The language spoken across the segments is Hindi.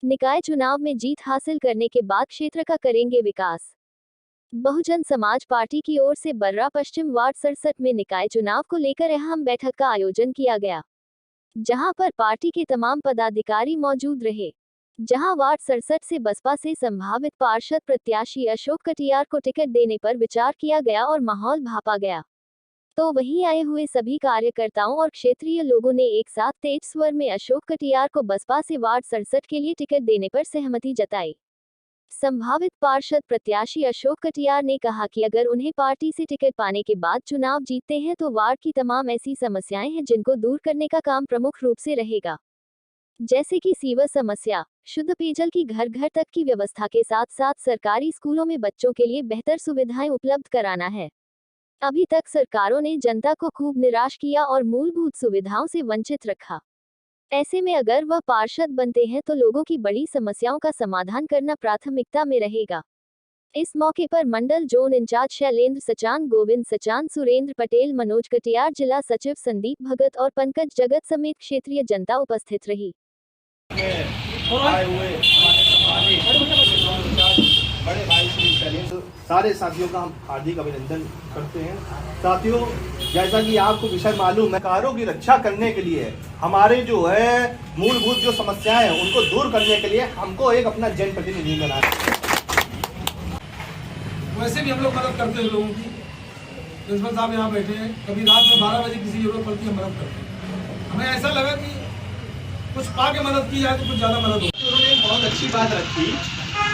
निकाय चुनाव में जीत हासिल करने के बाद क्षेत्र का करेंगे विकास। बहुजन समाज पार्टी की ओर से बर्रा पश्चिम वार्ड 67 में निकाय चुनाव को लेकर अहम बैठक का आयोजन किया गया, जहां पर पार्टी के तमाम पदाधिकारी मौजूद रहे। जहां वार्ड 67 से बसपा से संभावित पार्षद प्रत्याशी अशोक कटियार को टिकट देने पर विचार किया गया और माहौल भांपा गया, तो वहीं आए हुए सभी कार्यकर्ताओं और क्षेत्रीय लोगों ने एक साथ तेज स्वर में अशोक कटियार को बसपा से वार्ड 67 के लिए टिकट देने पर सहमति जताई। संभावित पार्षद प्रत्याशी अशोक कटियार ने कहा कि अगर उन्हें पार्टी से टिकट पाने के बाद चुनाव जीतते हैं तो वार्ड की तमाम ऐसी समस्याएं हैं जिनको दूर करने का काम प्रमुख रूप से रहेगा, जैसे कि सीवर समस्या, शुद्ध पेयजल की घर घर तक की व्यवस्था के साथ साथ सरकारी स्कूलों में बच्चों के लिए बेहतर सुविधाएं उपलब्ध कराना है। अभी तक सरकारों ने जनता को खूब निराश किया और मूलभूत सुविधाओं से वंचित रखा। ऐसे में अगर वह पार्षद बनते हैं तो लोगों की बड़ी समस्याओं का समाधान करना प्राथमिकता में रहेगा। इस मौके पर मंडल जोन इंचार्ज शैलेंद्र सचान, गोविंद सचान, सुरेंद्र पटेल, मनोज कटियार, जिला सचिव संदीप भगत और पंकज जगत समेत क्षेत्रीय जनता उपस्थित रही। बड़े भाई श्री शैलेंद्र, सारे साथियों का हम हार्दिक अभिनंदन करते हैं। साथियों, जैसा कि आपको विषय मालूम है, कारों की रक्षा करने के लिए हमारे जो है मूलभूत जो समस्याएं हैं उनको दूर करने के लिए हमको एक अपना जनप्रतिनिधि बनाना है। वैसे भी हम लोग मदद करते हैं लोगों की। प्रिंसिपल साहब यहाँ बैठे हैं, कभी रात में 12 बजे किसी जरूरत पड़ती है मदद करते हैं। हमें ऐसा लगा कि कुछ पा के मदद की जाए तो कुछ ज़्यादा मदद हो। उन्होंने एक बहुत अच्छी बात रखी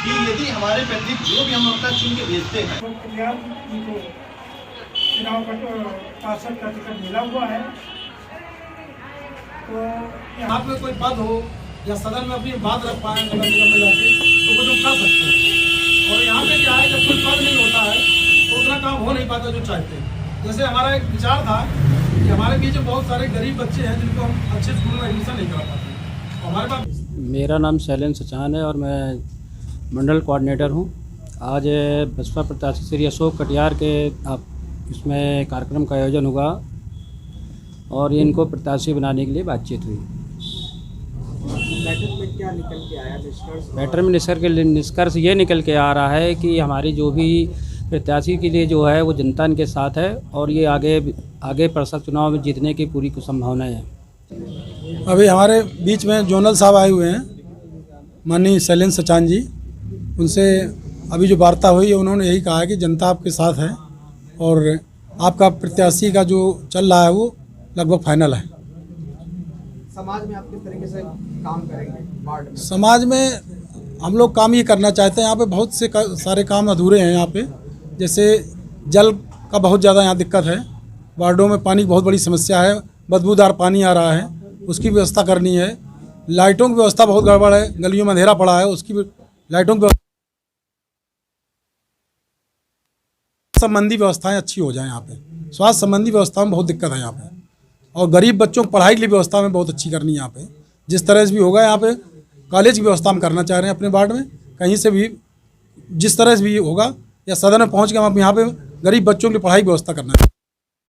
कि यदि हमारे पंडित जो भी हम अपना चुन के भेजते हैं, चुनाव का पार्षद का टिकट मिला हुआ है, तो यहाँ पे कोई पद हो या सदन में अपनी बात रख पाए नगर निगम में जाके तो कुछ हम कर सकते हैं। और यहाँ पे क्या है, जब कोई पद नहीं होता है तो उतना काम हो नहीं पाता जो चाहते हैं। जैसे हमारा एक विचार था कि हमारे बीच बहुत सारे गरीब बच्चे हैं जिनको हम अच्छे स्कूल में एडमिशन नहीं करा पाते। हमारे पास मेरा नाम शैलेंद्र सचान है और मैं मंडल कोऑर्डिनेटर हूँ। आज बसपा प्रत्याशी श्री अशोक कटियार के इसमें कार्यक्रम का आयोजन हुआ और इनको प्रत्याशी बनाने के लिए बातचीत हुई। बैठक में क्या निकल के आया निष्कर्ष? बैठक में निष्कर्ष ये निकल के आ रहा है कि हमारी जो भी प्रत्याशी के लिए जो है वो जनता इनके साथ है और ये आगे पार्षद चुनाव में जीतने की पूरी संभावनाएं हैं। अभी हमारे बीच में जोनल साहब आए हुए हैं, माननीय शैलेंद्र सचान जी। उनसे अभी जो वार्ता हुई है उन्होंने यही कहा है कि जनता आपके साथ है और आपका प्रत्याशी का जो चल रहा है वो लगभग फाइनल है। समाज में आप किस तरीके से काम करेंगे वार्ड में? समाज में हम लोग काम ये करना चाहते हैं। यहाँ पे बहुत से सारे काम अधूरे हैं। यहाँ पे जैसे जल का बहुत ज़्यादा यहाँ दिक्कत है। वार्डों में पानी की बहुत बड़ी समस्या है, बदबूदार पानी आ रहा है, उसकी व्यवस्था करनी है। लाइटों की व्यवस्था बहुत गड़बड़ है, गलियों में अंधेरा पड़ा है, उसकी लाइटों की संबंधी व्यवस्थाएं अच्छी हो जाएं। यहाँ पे स्वास्थ्य संबंधी व्यवस्था में बहुत दिक्कत है यहाँ पे, और गरीब बच्चों को पढ़ाई के लिए व्यवस्था में बहुत अच्छी करनी है। यहाँ पे जिस तरह से भी होगा, यहाँ पे कॉलेज की व्यवस्था हम करना चाह रहे हैं अपने वार्ड में। कहीं से भी जिस तरह से भी होगा या सदन में पहुँच के हम यहाँ पे गरीब बच्चों की पढ़ाई की व्यवस्था करना है।